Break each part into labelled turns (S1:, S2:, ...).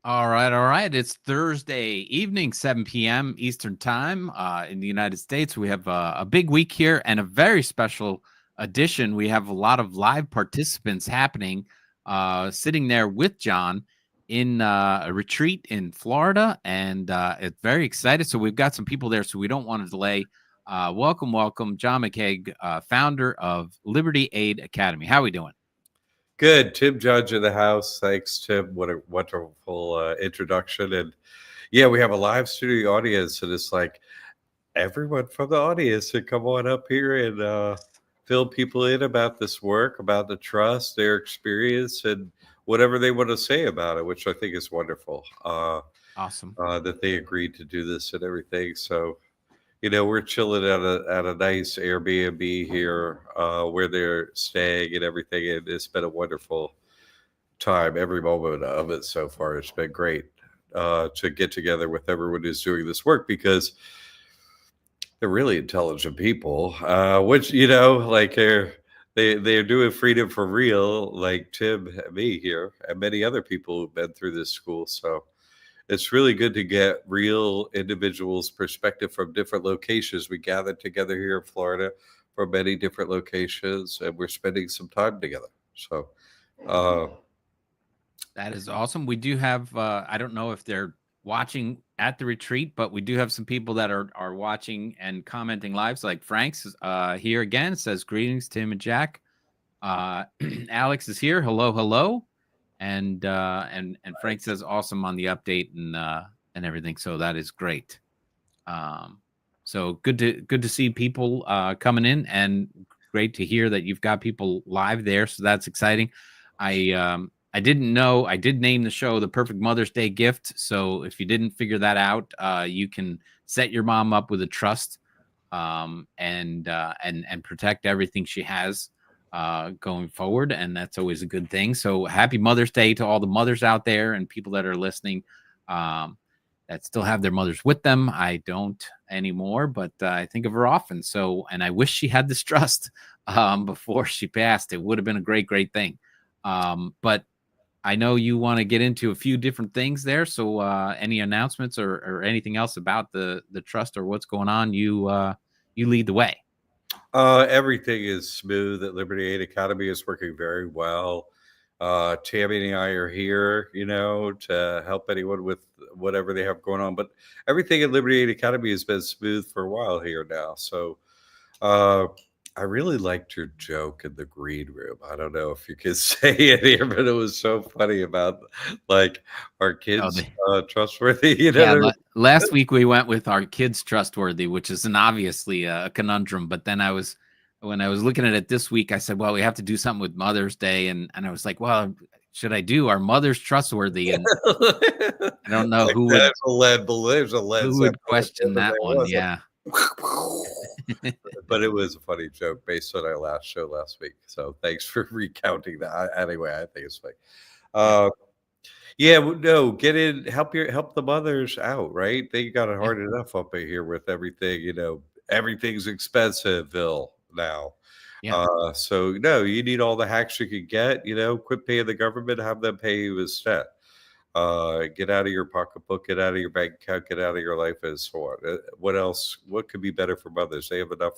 S1: All right, all right. It's Thursday evening, 7 p.m. Eastern Time in the United States. We have a big week here and a very special edition. We have a lot of live participants happening, sitting there with John in a retreat in Florida, and it's very excited. So we've got some people there, so we don't want to delay. Welcome, John McCaig, founder of Liberty Aid Academy. How are we doing?
S2: Good. Tim Judge in the house. Thanks, Tim. What a wonderful introduction. And yeah, we have a live studio audience, and it's like everyone from the audience to come on up here and fill people in about this work, about the trust, their experience, and whatever they want to say about it, which I think is wonderful.
S1: Awesome.
S2: That they agreed to do this and everything. So we're chilling at a nice Airbnb here where they're staying and everything, and it's been a wonderful time. Every moment of it so far, it's been great to get together with everyone who's doing this work because they're really intelligent people, which like they're doing freedom for real, like Tim and me here, and many other people who've been through this school. So it's really good to get real individuals' perspective from different locations. We gathered together here in Florida from many different locations, and we're spending some time together. So, uh,
S1: That is awesome. We do have I don't know if they're watching at the retreat, but we do have some people that are watching and commenting live. So like Frank's here again, says greetings, Tim and Jack. Alex is here. Hello, hello. And Frank says awesome on the update and everything. So that is great. So good to see people coming in, and great to hear that you've got people live there. So that's exciting. I didn't know. I did name the show The Perfect Mother's Day Gift. So if you didn't figure that out, you can set your mom up with a trust and protect everything she has going forward. And that's always a good thing. So happy Mother's Day to all the mothers out there and people that are listening that still have their mothers with them. I don't anymore, but I think of her often. So, and I wish she had this trust before she passed. It would have been a great thing. But I know you want to get into a few different things there. So any announcements or anything else about the trust or what's going on, you lead the way.
S2: everything is smooth at Liberty Aid Academy. Is working very well. Tammy and I are here, to help anyone with whatever they have going on. But everything at Liberty Aid Academy has been smooth for a while here now. So uh, I really liked your joke in the green room. I don't know if you could say it here, but it was so funny about like our
S1: Oh,
S2: kids trustworthy.
S1: yeah. Last week we went with our kids trustworthy, which is an obviously a conundrum. But then when I was looking at it this week, I said, well, we have to do something with Mother's Day, and I was like, well, should I do our mothers trustworthy? And I don't know
S2: Like
S1: who
S2: there's a lead balloon. There's a lead
S1: would
S2: Zeppelin at the
S1: question
S2: end of
S1: that
S2: there,
S1: one.
S2: wasn't
S1: Yeah.
S2: but it was a funny joke based on our last show last week. So thanks for recounting that. Anyway, I think it's funny.
S1: Yeah.
S2: Uh, yeah, no, get in, help the mothers out, right? They got it
S1: Yeah.
S2: hard enough up in here with everything. Everything's expensiveville now.
S1: Yeah.
S2: So no, you need all the hacks you can get. Quit paying the government, have them pay you instead. Get out of your pocketbook, get out of your bank account, get out of your life, and so on. What else? What could be better for mothers? They have enough.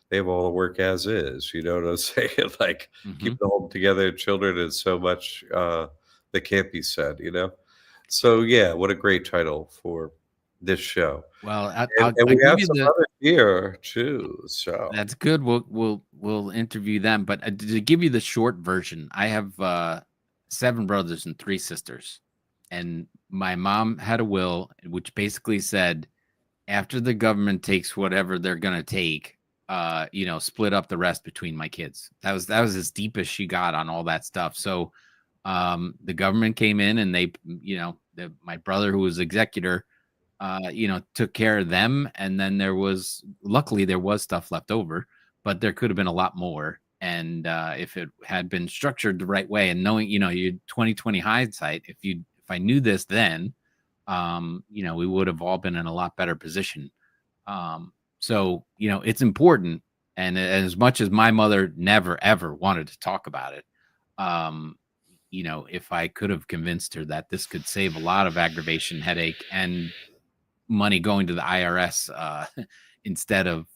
S2: They have all the work as is. You know what I'm saying? Like
S1: Mm-hmm.
S2: keep the home together, children, and so much that can't be said. So yeah, what a great title for this show.
S1: Well,
S2: And
S1: I'll
S2: we
S1: give
S2: have
S1: you
S2: some
S1: the.
S2: others here too. So
S1: That's good. We'll interview them. But to give you the short version, I have 7 brothers and 3 sisters, and my mom had a will which basically said after the government takes whatever they're gonna take, split up the rest between my kids. That was as deep as she got on all that stuff. So the government came in and they, my brother who was executor took care of them. And then luckily there was stuff left over, but there could have been a lot more. And if it had been structured the right way, and knowing, you 2020 hindsight, if I knew this then, we would have all been in a lot better position. So, it's important. And as much as my mother never, ever wanted to talk about it, um, if I could have convinced her that this could save a lot of aggravation, headache, and money going to the IRS instead of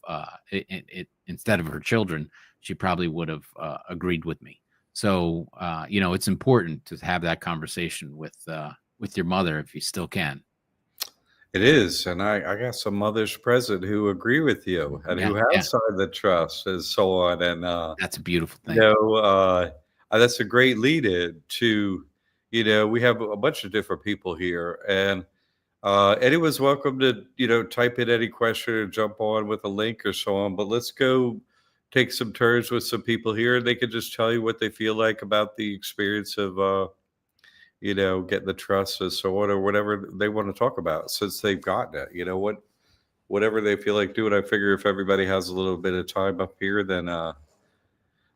S1: instead of her children, she probably would have agreed with me. So it's important to have that conversation with your mother if you still can.
S2: It is, and I got some mothers present who agree with you and who have signed the trust and so on. And
S1: that's a beautiful thing.
S2: That's a great lead-in to, we have a bunch of different people here, and anyone's welcome to type in any question or jump on with a link or so on. But let's go take some turns with some people here, and they can just tell you what they feel like about the experience of getting the trust and so on, or whatever they want to talk about since they've gotten it. Whatever they feel like doing. I figure if everybody has a little bit of time up here, then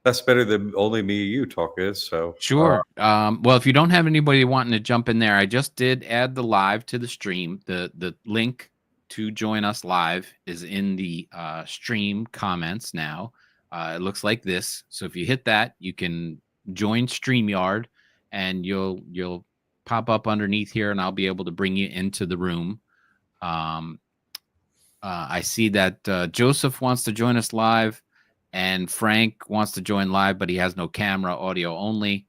S2: that's better than only me and you talking. So
S1: sure. Well, if you don't have anybody wanting to jump in there, I just did add the live to the stream. The link to join us live is in the stream comments now. It looks like this. So if you hit that, you can join StreamYard, and you'll pop up underneath here, and I'll be able to bring you into the room. I see that Joseph wants to join us live, and Frank wants to join live, but he has no camera, audio only.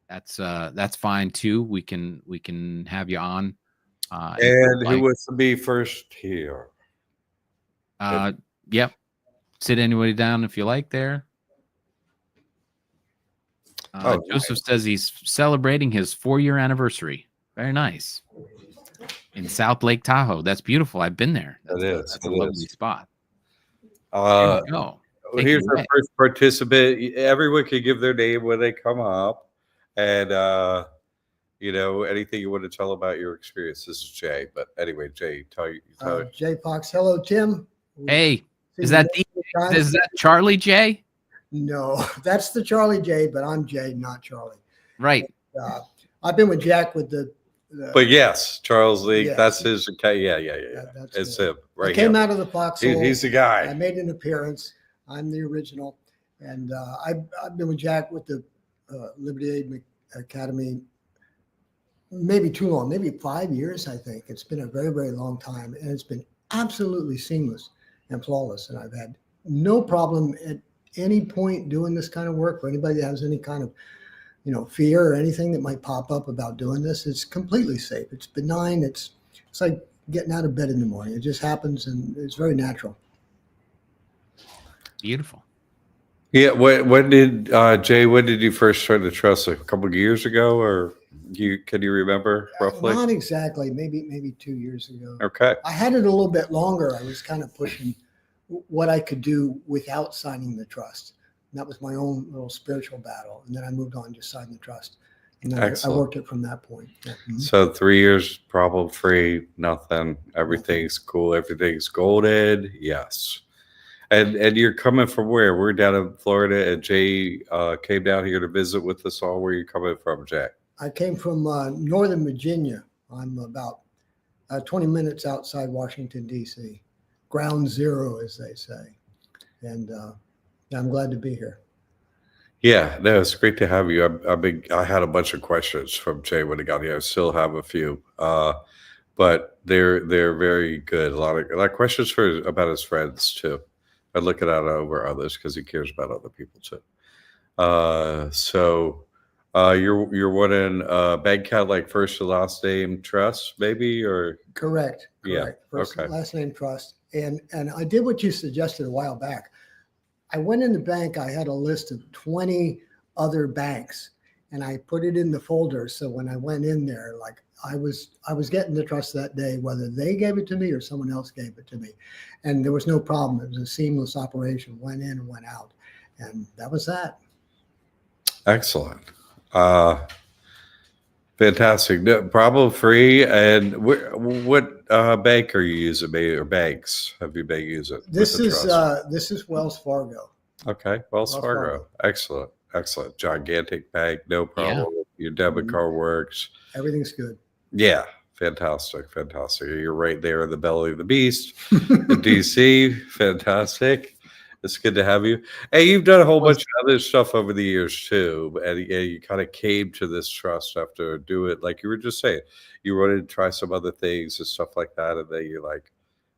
S1: That's fine too. We can have you on.
S2: And who wants to be first here?
S1: Yep. Sit anybody down if you like there. Joseph says he's celebrating his 4-year anniversary. Very nice. In South Lake Tahoe. That's beautiful. I've been there. That's a lovely spot.
S2: There we go. Here's our first participant. Everyone can give their name when they come up. And, anything you want to tell about your experience. This is Jay. But anyway, Jay, tell you.
S3: Jay Fox. Hello, Tim.
S1: Hey, is that Charlie J?
S3: No, that's the Charlie J, but I'm Jay, not Charlie.
S1: Right.
S3: I've been with Jack with the
S2: but yes, Charles Lee,
S3: yes.
S2: That's his. Yeah. It's him. Right.
S3: I came out of the foxhole.
S2: He's the guy.
S3: I made an appearance. I'm the original, and I've been with Jack with the Liberty Aid Academy. Maybe too long, maybe 5 years. I think it's been a very, very long time, and it's been absolutely seamless and flawless. And I've had no problem at any point doing this kind of work. For anybody that has any kind of fear or anything that might pop up about doing this, it's completely safe. It's benign. It's like getting out of bed in the morning. It just happens, and it's very natural.
S1: Beautiful.
S2: Yeah. When did Jay? When did you first start the trust? A couple of years ago, or can you remember roughly?
S3: Not exactly. Maybe 2 years ago.
S2: Okay.
S3: I had it a little bit longer. I was kind of pushing what I could do without signing the trust. And that was my own little spiritual battle. And then I moved on to sign the trust. And then I worked it from that point. Yeah. Mm-hmm.
S2: So 3 years, problem free, nothing. Everything's cool. Everything's golden. Yes. And you're coming from where? We're down in Florida, and Jay came down here to visit with us all. Where are you coming from, Jack?
S3: I came from Northern Virginia. I'm about 20 minutes outside Washington, D.C. Ground zero, as they say. And I'm glad to be here.
S2: Yeah, no, it's great to have you. I had a bunch of questions from Jay when he got here. I still have a few, but they're very good. A lot of questions about his friends too. I look it out over others because he cares about other people too. So you're wanting bank account like first and last name trust, maybe, or
S3: correct.
S2: Yeah,
S3: first and last name trust, and I did what you suggested a while back. I went in the bank. I had a list of 20 other banks, and I put it in the folder. So when I went in there, like I was getting the trust that day, whether they gave it to me or someone else gave it to me, and there was no problem. It was a seamless operation. Went in and went out, and that was that.
S2: Excellent. Fantastic. No, problem free. And what bank are you using, maybe, or banks have you been using?
S3: This is Wells Fargo.
S2: Okay, Wells Fargo. Excellent. Gigantic bank, no problem. Yeah. Your debit card works.
S3: Everything's good.
S2: Yeah, fantastic. You're right there in the belly of the beast, in DC. Fantastic. It's good to have you. Hey, you've done a whole
S3: Well,
S2: bunch of other stuff over the years too, and you kind of came to this trust after do it, like you were just saying. You wanted to try some other things and stuff like that, and then you like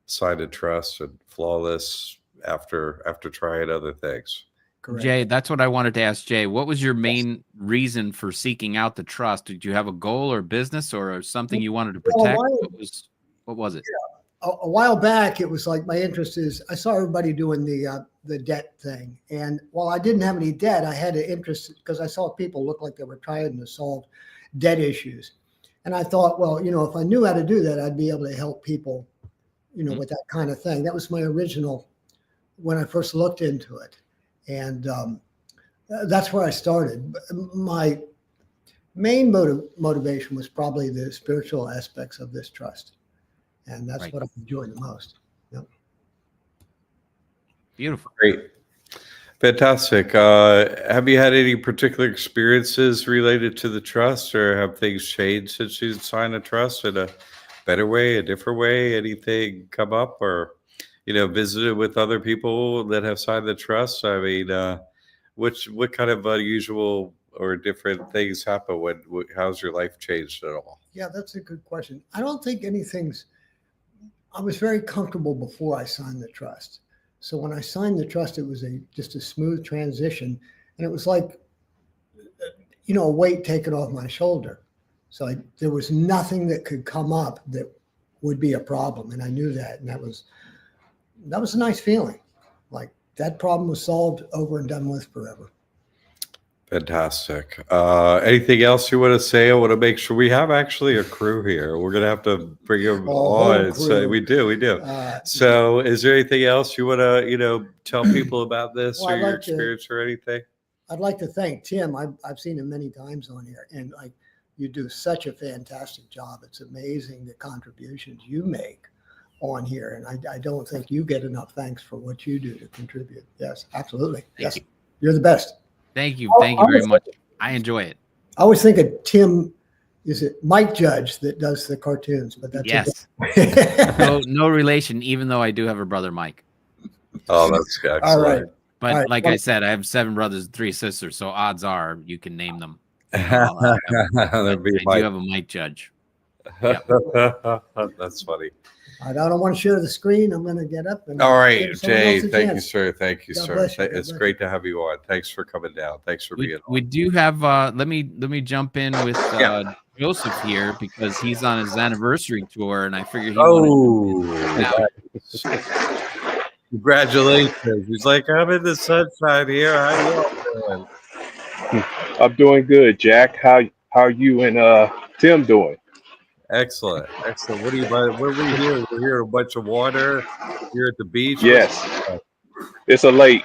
S2: signed a trust and flawless after trying other things.
S3: correct.
S1: Jay, that's what I wanted to ask Jay. What was your main reason for seeking out the trust? Did you have a goal or business or something you wanted to
S3: Well,
S1: protect?
S3: why-
S1: What was it?
S3: a while back, it was like my interest is I saw everybody doing the debt thing, and while I didn't have any debt, I had an interest because I saw people look like they were trying to solve debt issues, and I thought, well, if I knew how to do that, I'd be able to help people, with that kind of thing. That was my original when I first looked into it, and that's where I started. My main motivation was probably the spiritual aspects of this trust. And that's
S1: Right.
S3: what I'm enjoying the most. Yep.
S1: Beautiful.
S2: Great. Fantastic. Have you had any particular experiences related to the trust, or have things changed since you signed a trust in a better way, a different way? Anything come up, or visited with other people that have signed the trust? I mean, what kind of unusual or different things happen how's your life changed at all?
S3: Yeah, that's a good question. I don't think I was very comfortable before I signed the trust. So when I signed the trust, it was just a smooth transition. And it was like, a weight taken off my shoulder. So there was nothing that could come up that would be a problem. And I knew that. And that was a nice feeling. Like that problem was solved, over and done with forever.
S2: Fantastic. Anything else you want to say? I want to make sure we have actually a crew here. We're going to have to bring them
S3: whole
S2: on. So
S3: crew.
S2: we do. So is there anything else you want to, tell people about this
S3: Well,
S2: or
S3: I'd
S2: your
S3: like to-
S2: experience or anything?
S3: I'd like to thank Tim. I've seen him many times on here, and you do such a fantastic job. It's amazing the contributions you make on here, and I don't think you get enough thanks for what you do to contribute. Yes, absolutely.
S1: Thank you.
S3: You're the best.
S1: Thank you. Thank you very much. I enjoy it.
S3: I always think of Tim. Is it Mike Judge that does the cartoons? But that's
S1: Yes.
S3: okay.
S1: No relation, even though I do have a brother, Mike.
S2: Oh, that's excellent.
S3: All right.
S1: But
S3: All right.
S1: like I said, I have 7 brothers and 3 sisters, so odds are you can name them.
S2: That'd be
S1: I do have a Mike Judge.
S2: That's funny.
S3: I don't want to share the screen. I'm going to get up. And
S2: All right,
S3: give someone
S2: Jay.
S3: else a
S2: Thank you,
S3: chance.
S2: sir. Thank you,
S3: God
S2: sir.
S3: bless you. God
S2: It's
S3: bless
S2: great to have you on. Thanks for coming down. Thanks for being
S1: We
S2: on.
S1: do have let me jump in with Joseph here because he's on his anniversary tour and I figured he wanted
S2: Oh, congratulations. He's like, I'm in the sunshine here. How you all doing?
S4: I'm doing good, Jack. How you and Tim doing?
S2: Excellent. Excellent. What are we here? We're here a bunch of water here at the beach.
S4: Yes, it's a lake.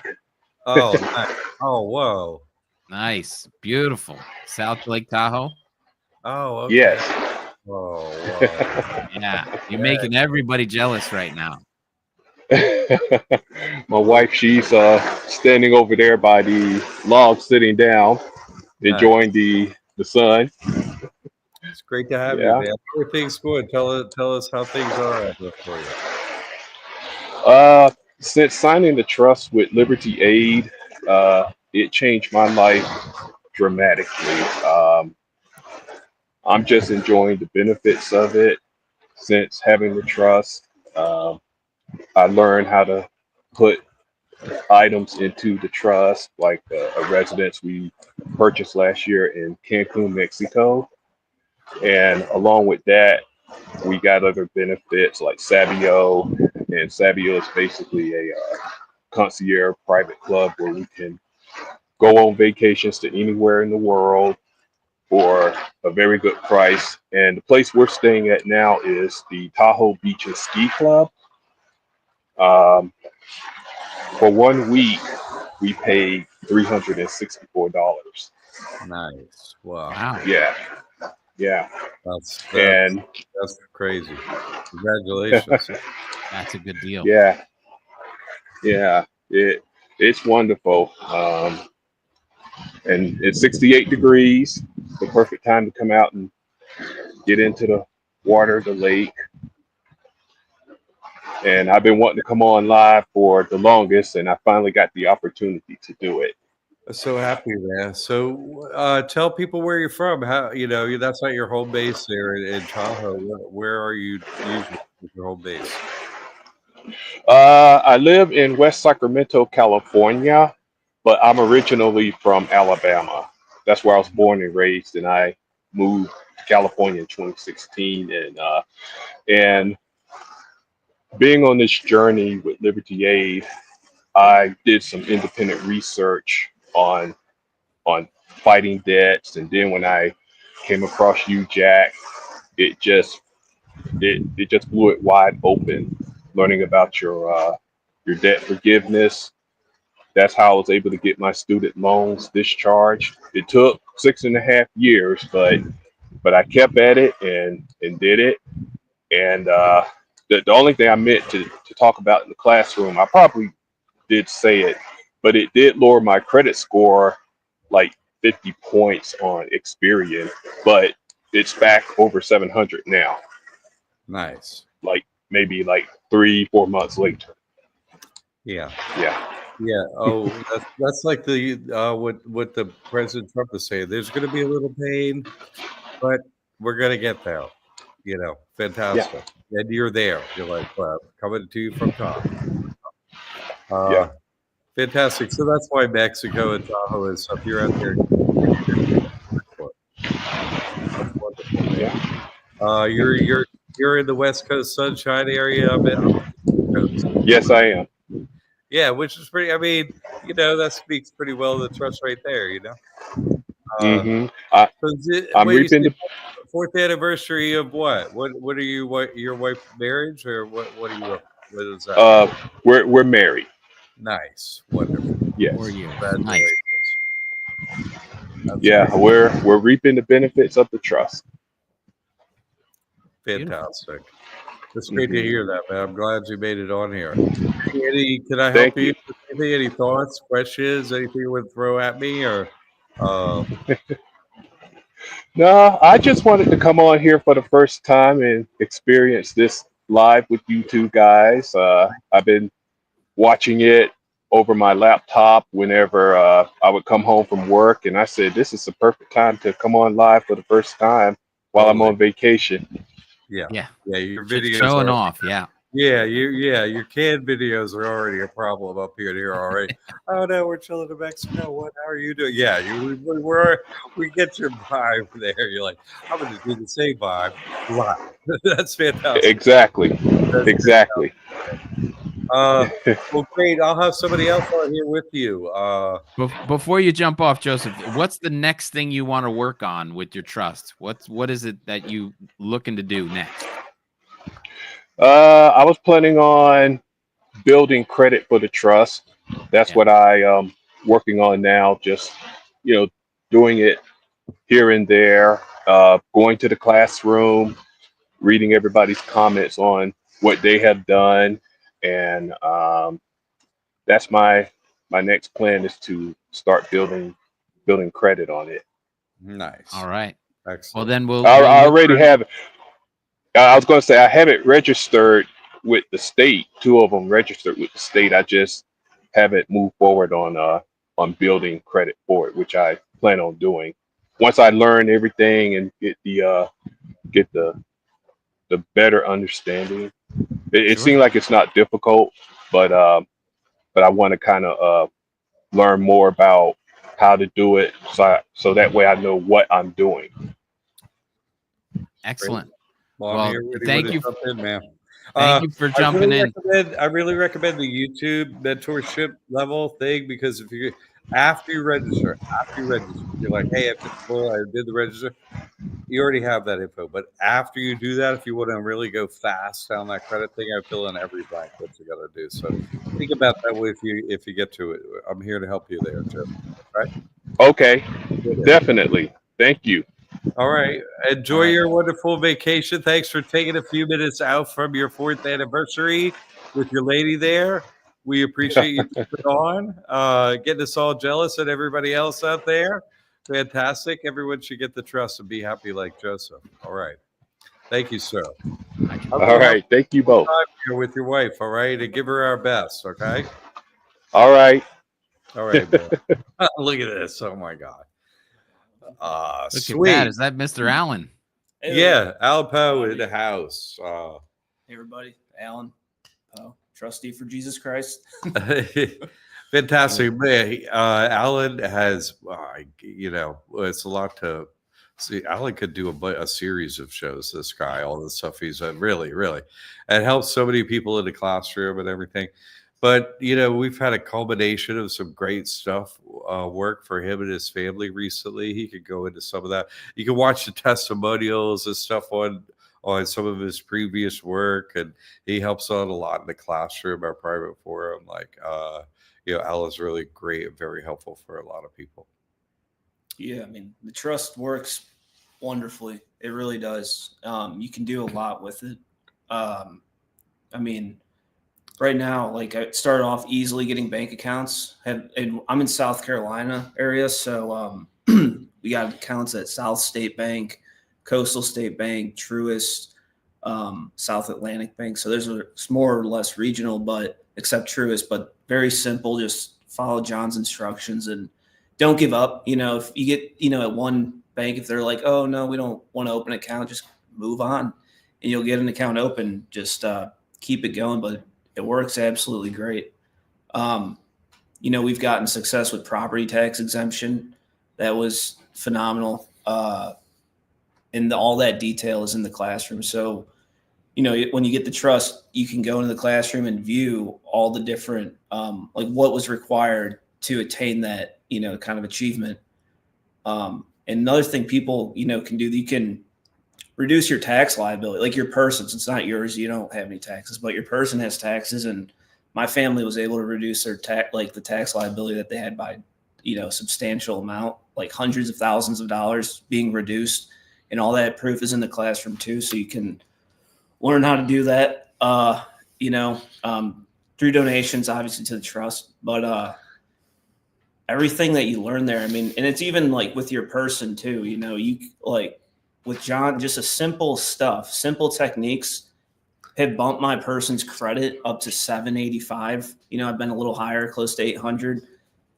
S2: Oh, nice. Oh, whoa.
S1: Nice. Beautiful. South Lake Tahoe.
S2: Oh, okay.
S4: Yes.
S2: Oh, wow.
S1: Yeah. You're making everybody jealous right now.
S4: My wife, she's standing over there by the log, sitting down, enjoying the sun.
S2: It's great to have you,
S4: Yeah.
S2: man. How are things going? Tell us how things are out there for you.
S4: Since signing the trust with Liberty Aid, it changed my life dramatically. I'm just enjoying the benefits of it since having the trust. I learned how to put items into the trust, like a residence we purchased last year in Cancun, Mexico. And along with that, we got other benefits like Sabio. And Sabio is basically a concierge private club where we can go on vacations to anywhere in the world for a very good price. And the place we're staying at now is the Tahoe Beach and Ski Club. For 1 week, we paid $364.
S2: Nice. Wow.
S1: Wow.
S4: Yeah.
S2: That's crazy. Congratulations.
S1: That's a good deal.
S4: Yeah. It's wonderful. And it's 68 degrees, the perfect time to come out and get into the water, the lake. and I've been wanting to come on live for the longest, and I finally got the opportunity to do it.
S2: So happy, man. So tell people where you're from. How that's not your home base there in Tahoe. Where are you usually with your home base?
S4: I live in West Sacramento, California, but I'm originally from Alabama. That's where I was born and raised, and I moved to California in 2016. And being on this journey with Liberty Aid, I did some independent research on fighting debts, and then when I came across you, Jack, it just it just blew it wide open. Learning about your debt forgiveness. That's how I was able to get my student loans discharged. It took 6.5 years, but I kept at it and did it. And the only thing I meant to talk about in the classroom, I probably did say it, but it did lower my credit score like 50 points on Experian, but it's back over 700 now,
S2: Nice.
S4: like maybe like 3-4 months later.
S2: Yeah.
S4: Yeah.
S2: Yeah. Oh, that's like the what the President Trump is saying. There's going to be a little pain, but we're going to get there. Fantastic. And you're there. You're like coming to you from top.
S4: Yeah.
S2: Fantastic. So that's why Mexico and Tahoe and stuff. You're out there. That's wonderful, man.
S4: Yeah.
S2: You're in the West Coast sunshine area. I'm in the East Coast.
S4: Yes, I am.
S2: Yeah, which is pretty. I mean, that speaks pretty well to the trust right there.
S4: Hmm.
S2: So
S4: I'm
S2: wait, you
S4: reaping
S2: said
S4: the.
S2: fourth anniversary of what? What are you? What your wife's marriage or what? What are you up? What is that?
S4: We're married.
S2: Nice, wonderful.
S4: Yes.
S1: 4 years.
S2: Congratulations.
S1: Nice.
S2: That's
S4: Yeah,
S2: great.
S4: we're reaping the benefits of the trust.
S2: Fantastic. It's great to
S4: Mhm.
S2: hear that, man. I'm glad you made it on here. Can I help
S4: Thank
S2: you
S4: you.
S2: with anything? Any thoughts, questions, anything you would throw at me or
S4: No, I just wanted to come on here for the first time and experience this live with you two guys. I've been watching it over my laptop whenever I would come home from work, and I said, "This is the perfect time to come on live for the first time while I'm
S2: totally?
S4: on vacation."
S2: Yeah.
S1: Yeah.
S2: Yeah, your
S1: Just
S2: videos
S1: showing
S2: are
S1: off. Yeah.
S2: your canned videos are already a problem up here already. Oh no, we're chilling in Mexico. What? How are you doing? Yeah, we get your vibe there. You're like, I'm going to do the same vibe live. That's fantastic.
S4: Exactly.
S2: That's
S4: Exactly.
S2: well, great. I'll have somebody else on here with you.
S1: Before you jump off, Joseph, what's the next thing you want to work on with your trust? What is it that you looking to do next?
S4: I was planning on building credit for the trust. That's
S1: Yeah.
S4: what I working on now. Just you know, doing it here and there. Going to the classroom, reading everybody's comments on what they have done, and that's my next plan is to start building credit on it.
S2: Nice.
S1: All right.
S2: Excellent.
S1: Well, then
S4: I
S1: we'll look
S4: already
S1: for-
S4: have. I was going to say I have it registered with the state. 2 of them registered with the state. I just haven't moved forward on building credit for it, which I plan on doing once I learn everything and get the better understanding. It
S1: Sure.
S4: seems like it's not difficult, but I want to kind of learn more about how to do it, so that way I know what I'm doing.
S1: Excellent.
S2: Well, I'm
S1: Well,
S2: here ready
S1: thank
S2: to
S1: you.
S2: jump in, man.
S1: Thank you for jumping in.
S2: I really recommend the YouTube mentorship level thing because if you after you register, you're like, hey, I did the register. You already have that info, but after you do that, if you want to really go fast down that credit thing, I fill in every blank what you got to do. So think about that way if you get to it. I'm here to help you there, Joe. Right?
S4: Okay, definitely. Thank you.
S2: All right. Enjoy
S1: All right.
S2: your wonderful vacation. Thanks for taking a few minutes out from your 4th anniversary with your lady there. We appreciate you coming on, getting us all jealous and everybody else out there. Fantastic. Everyone should get the trust and be happy like Joseph. All right. Thank you, sir.
S1: I
S2: I'm
S4: All
S2: gonna have
S4: right. Thank you both.
S2: time here with your wife, all right, and give her our best, okay?
S4: All right.
S2: All right, man. Look at this. Oh my God.
S1: Look at that.
S2: Sweet.
S1: Is that Mr. Allen?
S5: Hey,
S2: Yeah, Al Poe in the house.
S5: Hey, everybody. Alan Poe, trustee for Jesus Christ.
S2: Fantastic. Man, Alan has, it's a lot to see. Alan could do a series of shows. This guy, all the stuff he's really, really, it helps so many people in the classroom and everything. But we've had a culmination of some great stuff work for him and his family recently. He could go into some of that. You can watch the testimonials and stuff on some of his previous work, and he helps out a lot in the classroom, our private forum. Al is really great and very helpful for a lot of people.
S5: Yeah, I mean, the trust works wonderfully. It really does. You can do a lot with it. I mean, right now, like I started off easily getting bank accounts. And I'm in South Carolina area, so we got accounts at South State Bank, Coastal State Bank, Truist, South Atlantic Bank. So there's it's more or less regional, but except Truist, but very simple. Just follow John's instructions and don't give up. If you get, at one bank, if they're like, oh no, we don't want to open an account, just move on and you'll get an account open. Just keep it going. But it works absolutely great. We've gotten success with property tax exemption. That was phenomenal. And all that detail is in the classroom. So, when you get the trust, you can go into the classroom and view all the different, like what was required to attain that, kind of achievement. And another thing people, can do, you can reduce your tax liability, like your person, since it's not yours, you don't have any taxes, but your person has taxes. And my family was able to reduce their the tax liability that they had by, substantial amount, like hundreds of thousands of dollars being reduced. And all that proof is in the classroom too. So you can learn how to do that, through donations, obviously to the trust, but everything that you learn there, I mean, and it's even like with your person too, you like with John, just a simple techniques have bumped my person's credit up to 785. I've been a little higher, close to 800.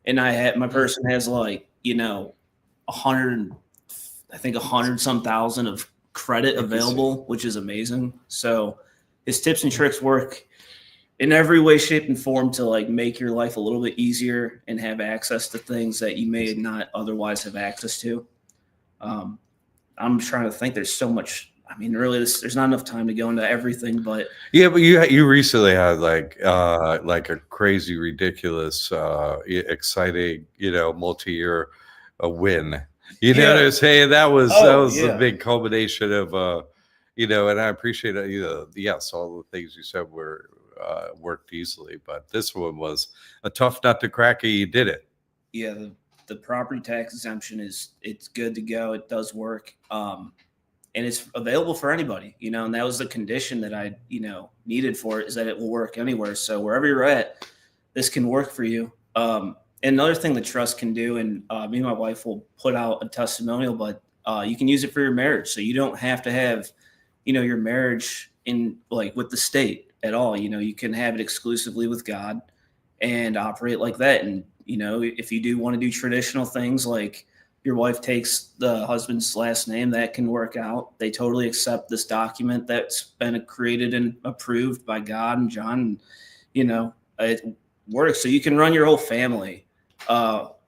S5: And my person has 100 some thousand of credit available, which is amazing. So his tips and tricks work in every way, shape, and form to make your life a little bit easier and have access to things that you may not otherwise have access to. I'm trying to think. There's so much. I mean, really, there's not enough time to go into everything. But
S2: yeah, but you recently had like a crazy, ridiculous, exciting, multi-year win. You know what I'm saying? That was a big culmination of and I appreciate it. Yes, all the things you said were worked easily, but this one was a tough nut to crack. You did it.
S5: Yeah, the property tax exemption it's good to go. It does work. And it's available for anybody, and that was the condition that I, needed for it, is that it will work anywhere. So wherever you're at, this can work for you. And another thing the trust can do, and me and my wife will put out a testimonial, but you can use it for your marriage. So you don't have to have, your marriage in with the state at all. You can have it exclusively with God and operate like that. And, if you do want to do traditional things, like your wife takes the husband's last name, that can work out. They totally accept this document that's been created and approved by God and John. And, it works. So you can run your whole family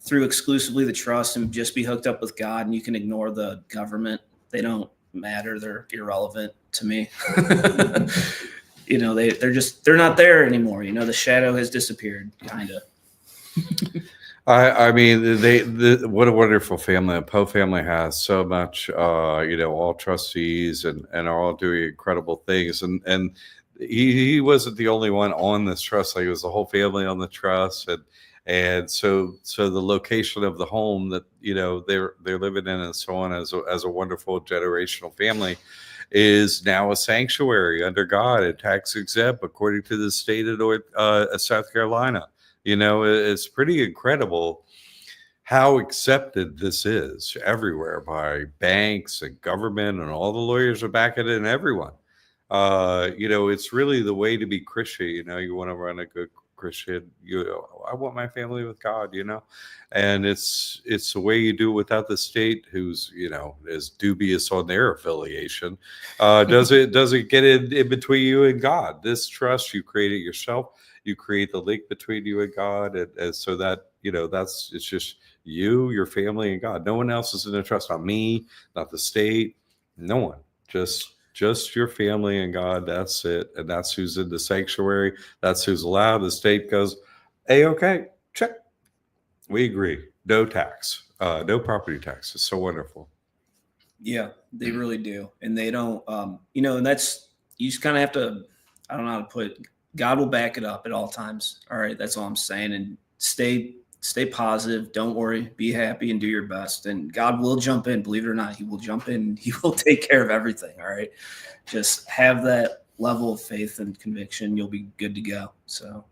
S5: through exclusively the trust and just be hooked up with God, and you can ignore the government. They don't matter. They're irrelevant to me. They're not there anymore. The shadow has disappeared, kind of.
S2: I mean, what a wonderful family. The Poe family has so much, all trustees and are all doing incredible things. And he wasn't the only one on this trust. It was the whole family on the trust. And so the location of the home that, they're living in and so on as a wonderful generational family is now a sanctuary under God and tax exempt according to the state of South Carolina. It's pretty incredible how accepted this is everywhere by banks and government, and all the lawyers are backing it and everyone. It's really the way to be Christian. You want to run a good Christian. I want my family with God. And it's the way you do it without the state, who's is dubious on their affiliation. Does it get in between you and God? This trust, you create it yourself. You create the link between you and God, and so that it's just you, your family, and God. No one else is in the trust. Not me, not the state, no one. Just your family and God. That's it, and that's who's in the sanctuary. That's who's allowed. The state goes, "Hey, okay, check. We agree. No tax, no property tax." It's so wonderful.
S5: Yeah, they really do, and they don't. And that's, you just kind of have to. I don't know how to put it. God will back it up at all times. All right, that's all I'm saying. And stay positive. Don't worry. Be happy and do your best. And God will jump in. Believe it or not, He will jump in. He will take care of everything. All right, just have that level of faith and conviction. You'll be good to go. So,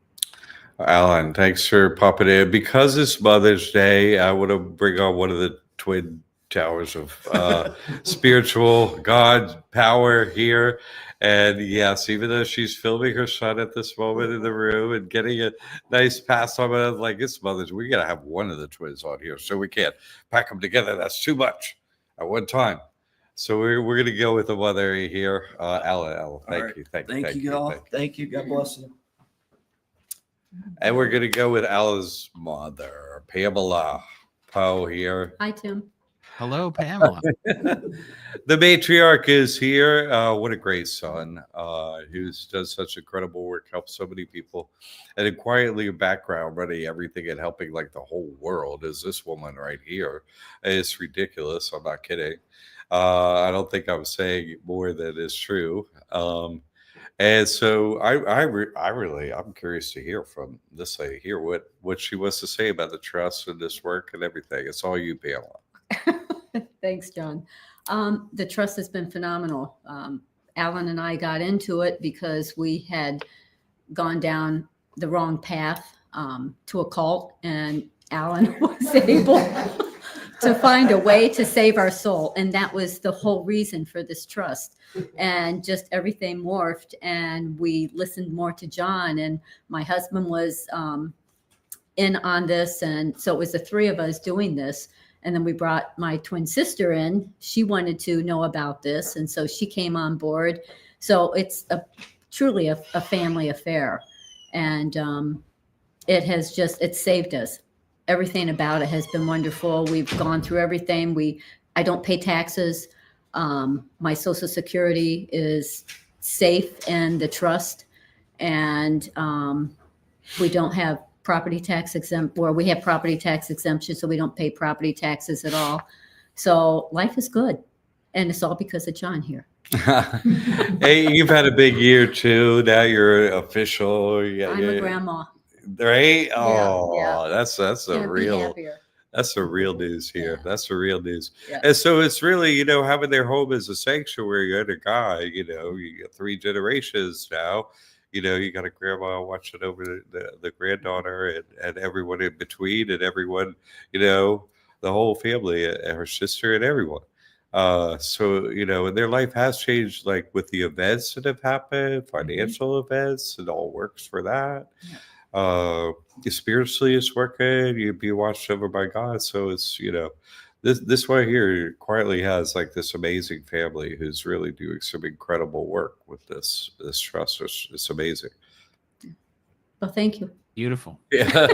S2: Alan, thanks for popping in. Because it's Mother's Day, I want to bring on one of the twin towers of spiritual God power here. And yes, even though she's filming her son at this moment in the room and getting a nice pass on it, like, it's Mother's, we got to have one of the twins on here, so we can't pack them together. That's too much at one time. So we're going to go with the mother here. Alan, thank you.
S5: Thank you, all. Thank you. God bless you.
S2: And we're going to go with Ella's mother, Pamela Poe here.
S6: Hi, Tim.
S1: Hello, Pamela.
S2: The matriarch is here. What a great son, who does such incredible work, helps so many people, and then quietly in background running everything and helping like the whole world is this woman right here. It's ridiculous. I'm not kidding. I don't think I'm saying more than is true. And so I'm curious to hear from this lady here what she wants to say about the trust and this work and everything. It's all you, Pamela.
S6: Thanks, John. The trust has been phenomenal. Alan and I got into it because we had gone down the wrong path to a cult, and Alan was able to find a way to save our soul. And that was the whole reason for this trust. And just everything morphed, and we listened more to John, and my husband was in on this. And so it was the three of us doing this. And then we brought my twin sister in. She wanted to know about this, and so she came on board. So it's truly a family affair. And it's saved us. Everything about it has been wonderful. We've gone through everything. I don't pay taxes. My Social Security is safe in the trust, and we don't have property tax exempt, or we have property tax exemption, so we don't pay property taxes at all. So life is good, and it's all because of John here.
S2: Hey, you've had a big year too. Now you're official.
S6: I'm a grandma.
S2: Right?
S6: Yeah,
S2: Oh,
S6: yeah.
S2: that's the
S6: Can't be
S2: real.
S6: happier.
S2: That's the real news here.
S6: Yeah.
S2: That's the real news.
S6: Yeah.
S2: And so it's really, having their home as a sanctuary under God. You got 3 generations now. You got a grandma watching over the granddaughter and everyone in between, and everyone, the whole family, and her sister and everyone. So, and their life has changed, like with the events that have happened, financial events, it all works for that.
S6: Yeah.
S2: Spiritually, it's working. You'd be watched over by God. So it's, this one here quietly has like this amazing family who's really doing some incredible work with this trust. It's amazing.
S6: Well, thank you.
S1: Beautiful.
S2: Yeah.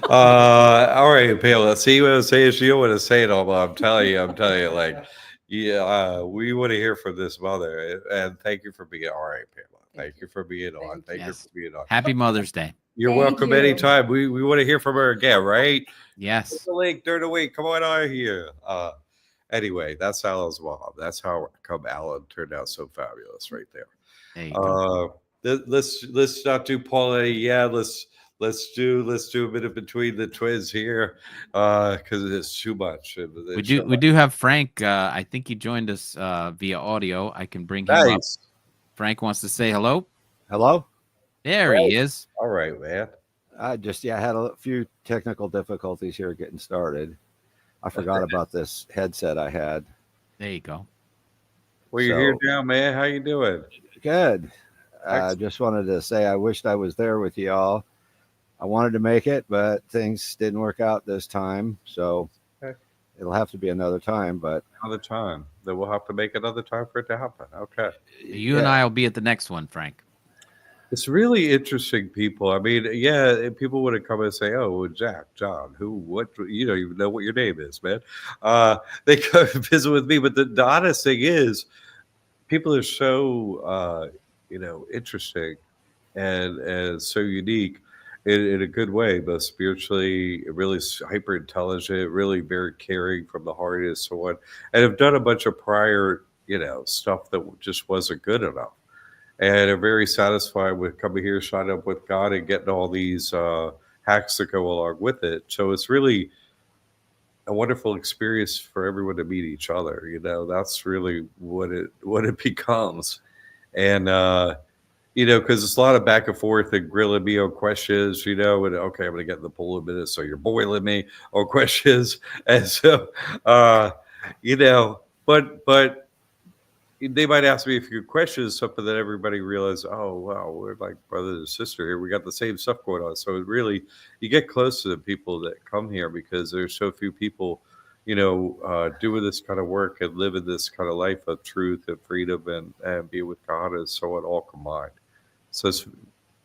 S2: All right, Pamela. See what I'm saying? She don't want to say it all, but I'm telling you, like, yeah, we want to hear from this mother. And thank you for being all right, Pamela. Thank you for being on. Thank you for being on.
S1: Happy Mother's Day.
S2: You're
S6: Thank
S2: welcome
S6: you.
S2: anytime. We want to hear from her again, right?
S1: Yes.
S2: The link during the week. Come on out here. Anyway, that's Alan's mom. That's how come Alan turned out so fabulous right there.
S1: There you go.
S2: Let's not do Paula. Yeah, let's do a bit of between the twins here, because it's too much.
S1: We do have Frank. I think he joined us via audio. I can bring him up.
S2: Nice.
S1: Frank wants to say hello.
S7: Hello.
S1: There he is.
S2: All right, man.
S7: I had a few technical difficulties here getting started. I forgot about this headset I had.
S1: There you go.
S2: Well, you're here now, man. How you doing?
S7: Good.
S2: Excellent.
S7: Just wanted to say I wished I was there with y'all. I wanted to make it, but things didn't work out this time. So
S2: Okay.
S7: it'll have to be another time. But
S2: Another time. Then we'll have to make another time for it to happen. Okay.
S1: You and I will be at the next one, Frank.
S2: It's really interesting, people. I mean, yeah, people would have come and say, "Oh, well, Jack, John, who, what? You don't even know what your name is, man." They come and visit with me, but the honest thing is, people are so interesting and so unique in a good way, both spiritually, really hyper intelligent, really very caring from the heart, and so on, and have done a bunch of prior stuff that just wasn't good enough, and are very satisfied with coming here, shine up with God, and getting all these hacks that go along with it. So it's really a wonderful experience for everyone to meet each other. That's really what it becomes, and because it's a lot of back and forth and grilling me on questions. And okay, I'm gonna get in the pool in a minute, so you're boiling me on questions, and so but they might ask me a few questions, something that everybody realizes, oh, wow, we're like brother and sister here. We got the same stuff going on. So it really, you get close to the people that come here because there's so few people, doing this kind of work and living this kind of life of truth and freedom and be with God and so on, all combined. So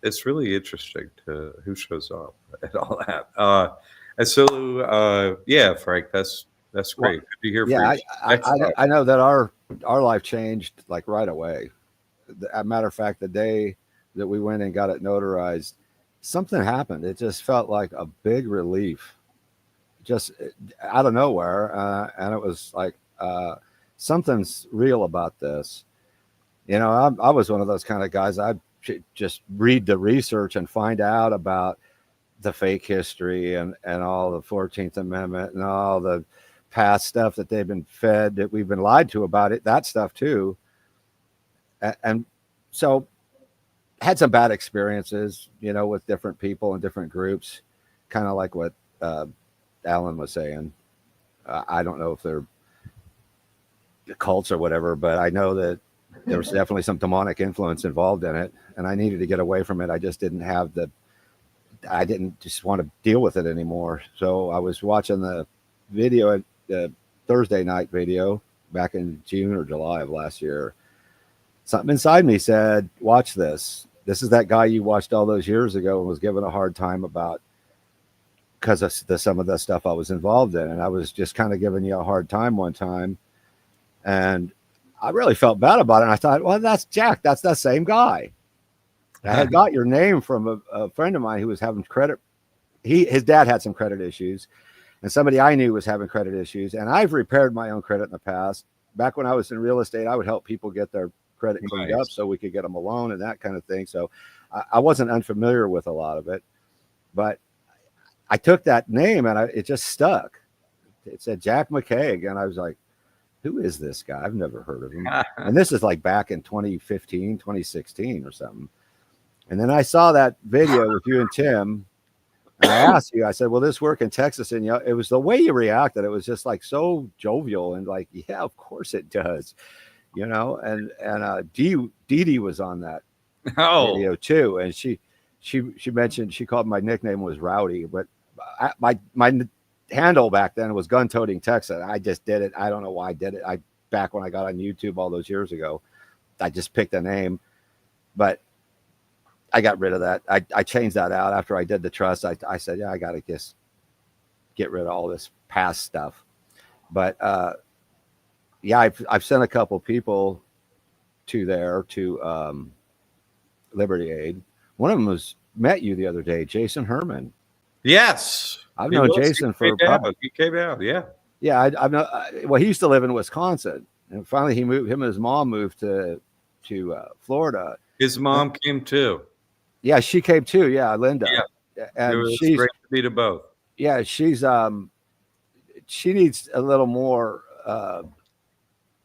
S2: it's really interesting to who shows up and all that. And so, yeah, Frank, that's great. Good to hear
S7: yeah,
S2: from you.
S7: I know that our life changed like right away. As a matter of fact, the day that we went and got it notarized, something happened. It just felt like a big relief, just out of nowhere, and it was like something's real about this. I was one of those kind of guys. I just read the research and find out about the fake history and all the 14th Amendment and all the past stuff that they've been fed, that we've been lied to about it, that stuff too. And so had some bad experiences, with different people and different groups, kind of like what Alan was saying. I don't know if they're cults or whatever, but I know that there was definitely some demonic influence involved in it, and I needed to get away from it. I just didn't just want to deal with it anymore. So I was watching the video, the Thursday night video back in June or July of last year. Something inside me said, watch this. This is that guy you watched all those years ago and was given a hard time about because of some of the stuff I was involved in. And I was just kind of giving you a hard time one time. And I really felt bad about it. And I thought, well, that's Jack. That's that same guy. I had got your name from a friend of mine who was having credit. His dad had some credit issues, and somebody I knew was having credit issues. And I've repaired my own credit in the past. Back when I was in real estate, I would help people get their credit cleaned up so we could get them a loan and that kind of thing. So I wasn't unfamiliar with a lot of it, but I took that name and it just stuck. It said Jack McCaig. And I was like, who is this guy? I've never heard of him. And this is like back in 2015, 2016 or something. And then I saw that video with you and Tim. And I asked you, I said, will this work in Texas? And it was the way you reacted. It was just like so jovial and like, yeah, of course it does. And Dee Dee was on that video too. And she mentioned, she called my nickname was Rowdy, but my handle back then was Gun Toting Texas. I just did it. I don't know why I did it. Back when I got on YouTube all those years ago, I just picked a name, but I got rid of that. I changed that out after I did the trust. I said, yeah, I got to just get rid of all this past stuff. But yeah, I've sent a couple people to Liberty Aid. One of them met you the other day, Jason Herman.
S2: Yes,
S7: I've known Jason for
S2: he came out. Yeah,
S7: yeah. I've known. Well, he used to live in Wisconsin, and finally he moved. Him and his mom moved to Florida.
S2: His mom came too.
S7: Yeah, she came too. Yeah, Linda.
S2: Yeah,
S7: and
S2: she's great to meet them both.
S7: Yeah, she's she needs a little more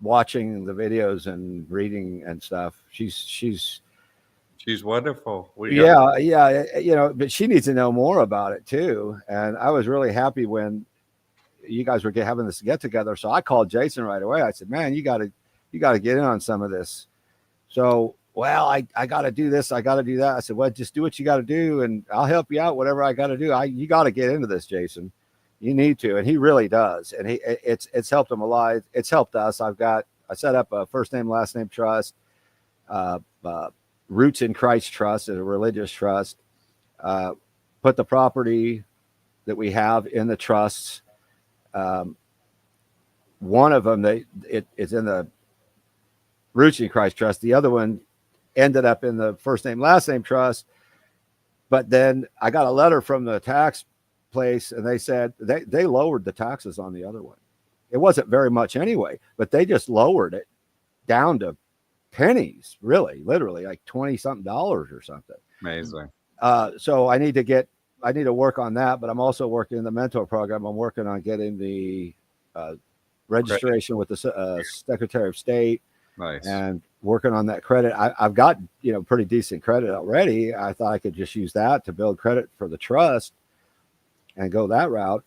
S7: watching the videos and reading and stuff. She's
S2: wonderful.
S7: Yeah. But she needs to know more about it too. And I was really happy when you guys were having this get together. So I called Jason right away. I said, man, you got to get in on some of this. So well, I got to do this. I got to do that. I said, well, just do what you got to do, and I'll help you out, whatever I got to do. You got to get into this, Jason. You need to. And he really does. And it's helped him a lot. It's helped us. I set up a first name, last name trust, Roots in Christ Trust is a religious trust. Put the property that we have in the trusts. One of them, it's in the Roots in Christ Trust. The other one ended up in the first name, last name trust. But then I got a letter from the tax place, and they said they lowered the taxes on the other one. It wasn't very much anyway, but they just lowered it down to pennies, really, literally like $20-something or something.
S2: Amazing.
S7: So I need to work on that, but I'm also working in the mentor program. I'm working on getting the registration with the Secretary of State.
S2: Nice.
S7: And working on that credit. I've got, pretty decent credit already. I thought I could just use that to build credit for the trust and go that route.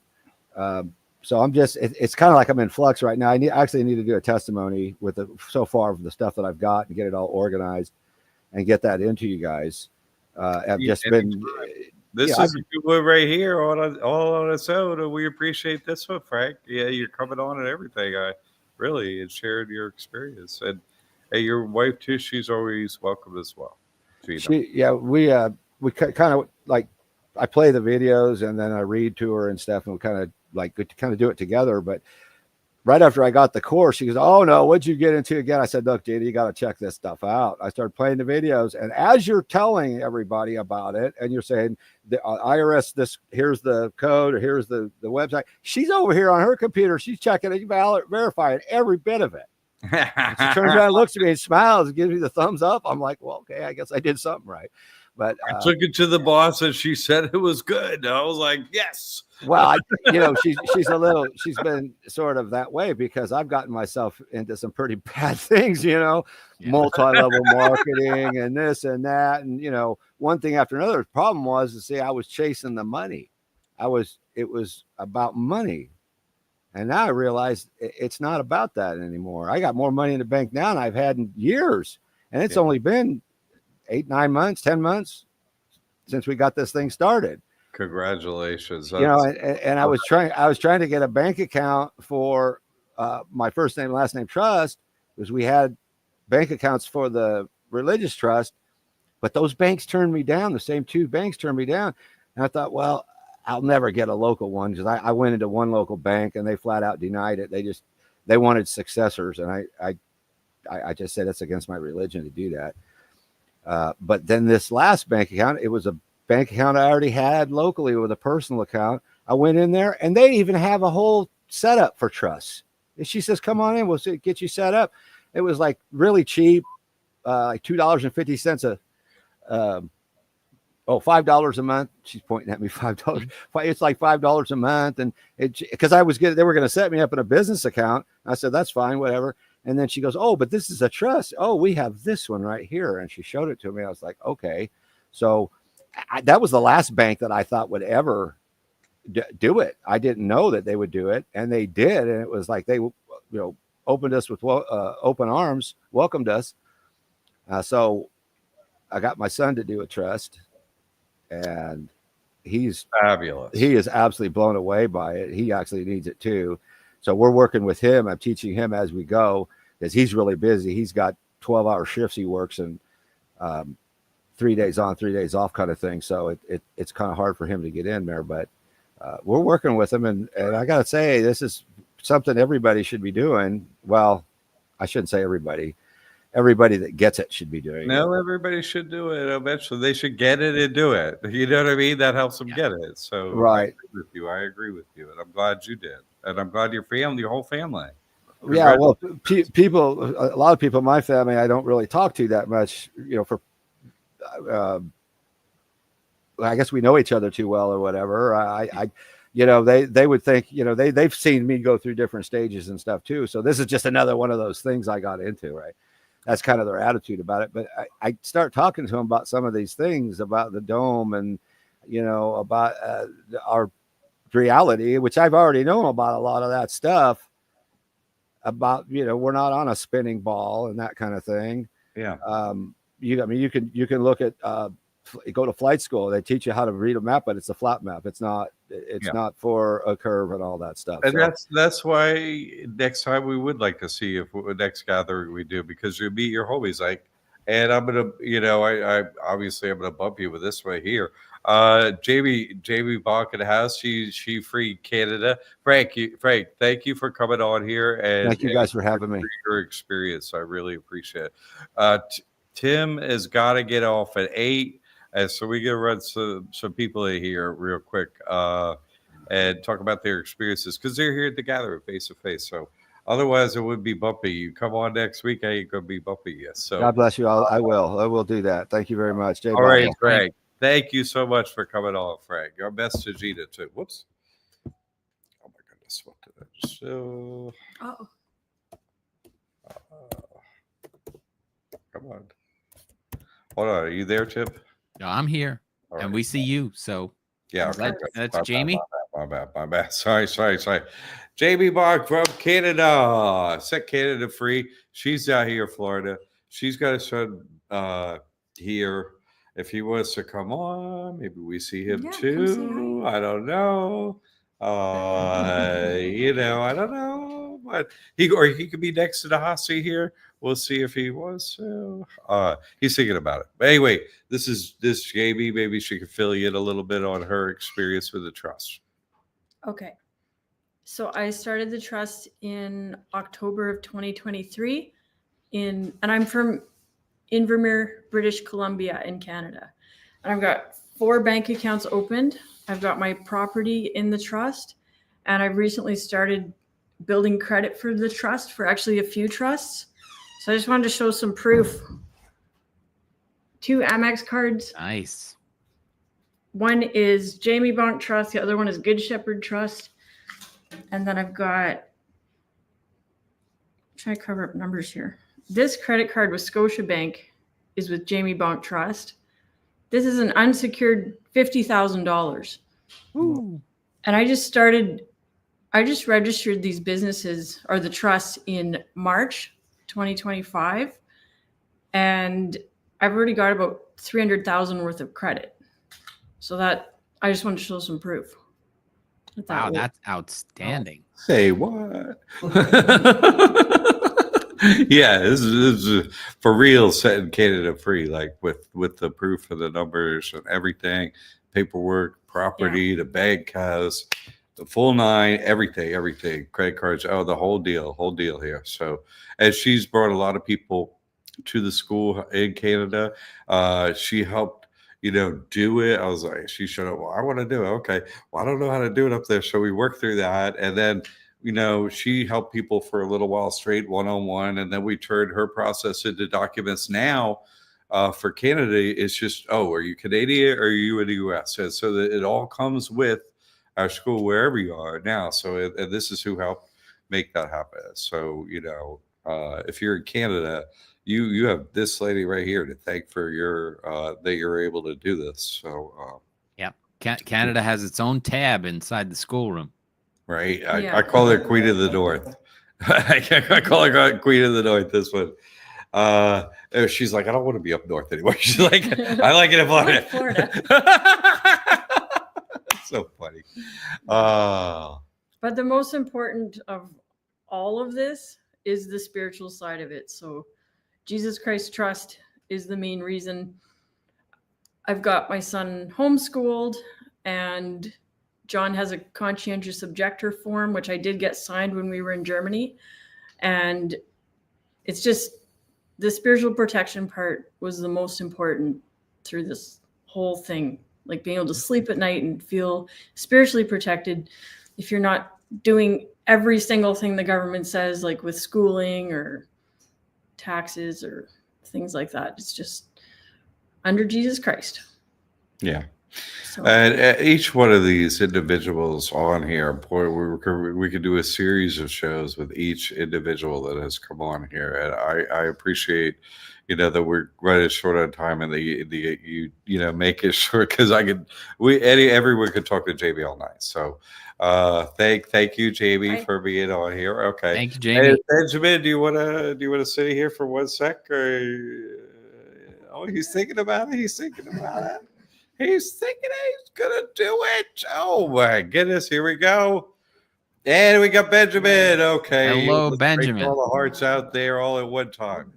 S7: So I'm just, it's kind of like I'm in flux right now. I actually need to do a testimony with so far of the stuff that I've got and get it all organized and get that into you guys. I've just been.
S2: This is a good one right here, all on its own. And we appreciate this one, Frank. Yeah, you're coming on and everything. I really and sharing your experience, and your wife too. She's always welcome as well. We kind of like, I play the videos and then I read to her and stuff, and we kind of do it together. But right after I got the course, she goes, "Oh no, what'd you get into again?" I said, "Look, Didi, you got to check this stuff out." I started playing the videos, and as you're telling everybody about it, and you're saying the IRS, this, here's the code, or here's the website, she's over here on her computer, she's checking it, verifying every bit of it. She turns around, looks at me, and smiles, and gives me the thumbs up. I'm like, well, okay, I guess I did something right. But I took it to the boss, and she said it was good. I was like, yes.
S7: Well, she's been sort of that way because I've gotten myself into some pretty bad things, multi-level marketing and this and that. And, one thing after another. The problem was, I was chasing the money. It was about money. And now I realize it's not about that anymore. I got more money in the bank now than I've had in years. And it's only been 8, 9 months, 10 months since we got this thing started.
S2: Congratulations.
S7: And I was trying to get a bank account for my first name, last name trust, because we had bank accounts for the religious trust, but those banks turned me down. The same 2 banks turned me down. And I thought, well, I'll never get a local one, because I went into one local bank and they flat out denied it. They wanted successors. And I just said, it's against my religion to do that. But then this last bank account, it was a bank account I already had locally with a personal account. I went in there and they even have a whole setup for trusts. And she says, come on in, we'll get you set up. It was like really cheap, like $2.50 $5 a month. She's pointing at me, $5. It's like $5 a month. And because they were going to set me up in a business account. I said, that's fine, whatever. And then she goes, oh, but this is a trust. Oh, we have this one right here. And she showed it to me. I was like, okay. So that was the last bank that I thought would ever do it. I didn't know that they would do it, and they did. And it was like they, opened us with open arms, welcomed us. So I got my son to do a trust, and he's
S2: fabulous.
S7: He is absolutely blown away by it. He actually needs it too. So we're working with him. I'm teaching him as we go, because he's really busy. He's got 12-hour shifts he works, and 3 days on, 3 days off kind of thing. So it's kind of hard for him to get in there, but we're working with him. And I got to say, this is something everybody should be doing. Well, I shouldn't say everybody. Everybody that gets it should be doing it.
S2: Everybody should do it. Eventually they should get it and do it. You know what I mean? That helps them get it. So
S7: right.
S2: I agree with you. And I'm glad you did. And I'm glad your whole family.
S7: Yeah. Well, a lot of people in my family, I don't really talk to that much, I guess we know each other too well or whatever. They would think, they've seen me go through different stages and stuff too. So this is just another one of those things I got into, right? That's kind of their attitude about it. But I start talking to them about some of these things, about the dome and, about our reality, which I've already known about a lot of that stuff about, we're not on a spinning ball and that kind of thing.
S2: Yeah.
S7: you can look at go to flight school. They teach you how to read a map, but it's a flat map. It's not not for a curve and all that stuff.
S2: And
S7: So,
S2: that's why next time we would like to see if next gathering we do, because you meet your homies, like, and I'm gonna, I obviously I'm gonna bump you with this right here. Jamie Bach in the house. She free Canada. Frank, thank you for coming on here, and
S7: thank you guys for having me.
S2: your experience. I really appreciate it. Tim has got to get off at 8, and so we gonna run some people in here real quick. And talk about their experiences, because they're here at the gathering face to face. So otherwise it would be bumpy. You come on next week, I ain't gonna be bumpy yet. So
S7: God bless you all. I will do that. Thank you very much. Jay
S2: all right,
S7: Bible.
S2: Frank. Thank you so much for coming on, Frank. Your best to Gina too. Whoops. Oh my goodness, what did I just do?
S6: Oh,
S2: Come on. Hold on. Are you there, Chip?
S1: No, I'm here,
S2: All
S1: and
S2: right.
S1: we see you. So
S2: Yeah,
S1: Is that-
S2: okay.
S1: that's
S2: My bad,
S1: Jamie?
S2: My bad. Sorry. Jamie Bach from Canada. Set Canada free. She's out here in Florida. She's got a son here. If he wants to come on, maybe we see him
S8: Yeah, come
S2: too.
S8: say hi.
S2: I don't know. I don't know. But he could be next to the Hossie here. We'll see if he wants to. He's thinking about it. But anyway, this Jamie. Maybe she could fill you in a little bit on her experience with the trust.
S8: Okay. So I started the trust in October of 2023 and I'm from Invermere, British Columbia in Canada. And I've got 4 bank accounts opened. I've got my property in the trust, and I've recently started building credit for the trust for actually a few trusts. So I just wanted to show some proof. 2 Amex cards.
S1: nice.
S8: One is Jamie Bonk Trust. The other one is Good Shepherd Trust. And then I've got, try to cover up numbers here. This credit card with Scotiabank is with Jamie Bonk Trust. This is an unsecured $50,000. And I just registered these businesses or the trust in March 2025. And I've already got about 300,000 worth of credit. So that I just want to show some proof.
S1: Wow, that's outstanding.
S2: Say what? Yeah, this is for real, setting Canada free, like with the proof of the numbers and everything, paperwork, property, the bank has the full 9, everything, credit cards, the whole deal here. So, and she's brought a lot of people to the school in Canada. She helped, do it. I was like, she showed up. Well, I want to do it. Okay. Well, I don't know how to do it up there. So we worked through that. And then, she helped people for a little while straight one-on-one. And then we turned her process into documents. Now for Canada, it's just, are you Canadian or are you in the US? And so that it all comes with our school wherever you are now. So, and this is who helped make that happen. So, if you're in Canada, you have this lady right here to thank for your that you're able to do this. So
S1: Canada has its own tab inside the schoolroom.
S2: right,
S8: Yeah.
S2: I call her Queen of the North. I call her Queen of the North. This one. She's like, I don't want to be up north anymore. She's like, I like it in Florida.
S8: Florida.
S2: So funny.
S8: But the most important of all of this is the spiritual side of it. So Jesus Christ Trust is the main reason. I've got my son homeschooled, and John has a conscientious objector form, which I did get signed when we were in Germany. And it's just the spiritual protection part was the most important through this whole thing. Like being able to sleep at night and feel spiritually protected if you're not doing every single thing the government says, like with schooling or taxes or things like that. It's just under Jesus Christ.
S2: Yeah.
S8: So,
S2: And each one of these individuals on here, boy, we could do a series of shows with each individual that has come on here, and I appreciate, that we're running short on time, and you make it short because everyone could talk to Jamie all night. So, thank you, Jamie, for being on here. Okay,
S1: Thank you, Jamie.
S2: Hey, Benjamin, do you want to sit here for 1 sec, or Oh, he's thinking about it. He's thinking about it. He's thinking he's gonna do it. Oh my goodness! Here we go. And we got Benjamin. Okay.
S1: Hello,
S2: Let's break
S1: Benjamin.
S2: all the hearts out there all at one time.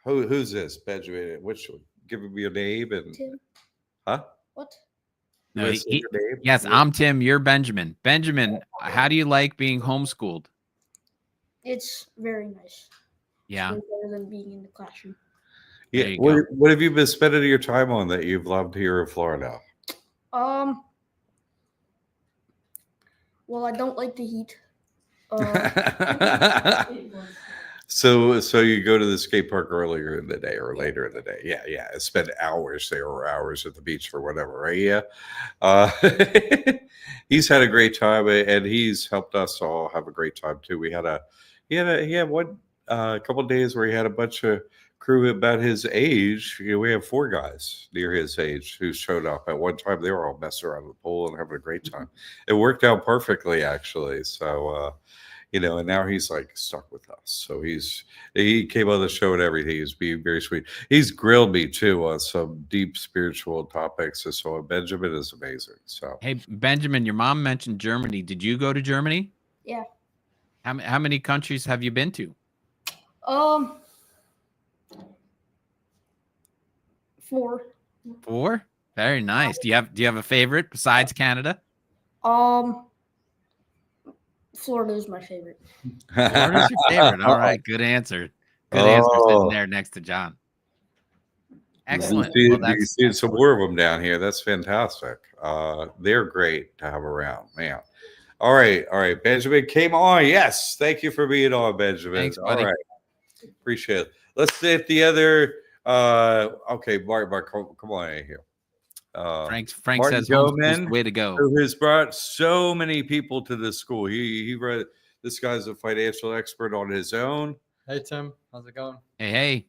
S2: Who's this? Benjamin. Which one? Give me your name and
S9: Tim.
S2: huh?
S9: What?
S1: No,
S2: You wanna say your name?
S1: yes, I'm Tim. You're Benjamin. Benjamin, how do you like being homeschooled?
S9: It's very nice.
S1: Yeah.
S9: It's way better than being in the classroom.
S2: Yeah.
S1: There you
S2: What have you been spending your time on that you've loved here in Florida?
S9: Well, I don't like the heat.
S2: So you go to the skate park earlier in the day or later in the day. Yeah. And spend hours there or hours at the beach or whatever, right? Yeah. He's had a great time and he's helped us all have a great time too. He had one couple of days where he had a bunch of crew about his age. We have 4 guys near his age who showed up at one time. They were all messing around the pool and having a great time. It worked out perfectly, actually. So, and now he's like stuck with us. So he came on the show and everything. He's being very sweet. He's grilled me too on some deep spiritual topics. And so Benjamin is amazing. So
S1: Hey, Benjamin, your mom mentioned Germany. Did you go to Germany?
S9: Yeah.
S1: How many countries have you been to?
S9: 4.
S1: 4? Very nice. Do you have a favorite besides Canada?
S9: Florida is my favorite.
S1: Florida's your favorite. All right, good answer. Good answer. Sitting there next to John. Excellent.
S2: Do you
S1: Well,
S2: see some more of them down here? That's fantastic. They're great to have around, man. All right, Benjamin came on. Yes, thank you for being on, Benjamin.
S1: Thanks, buddy.
S2: All right, appreciate it. Let's hit the other. Okay, Mark, come on in here.
S1: Frank
S2: Martin
S1: says homeschool's
S2: Goldman,
S1: the way to go.
S2: who has brought so many people to this school. He read. This guy's a financial expert on his own.
S10: Hey, Tim. How's it going?
S1: Hey.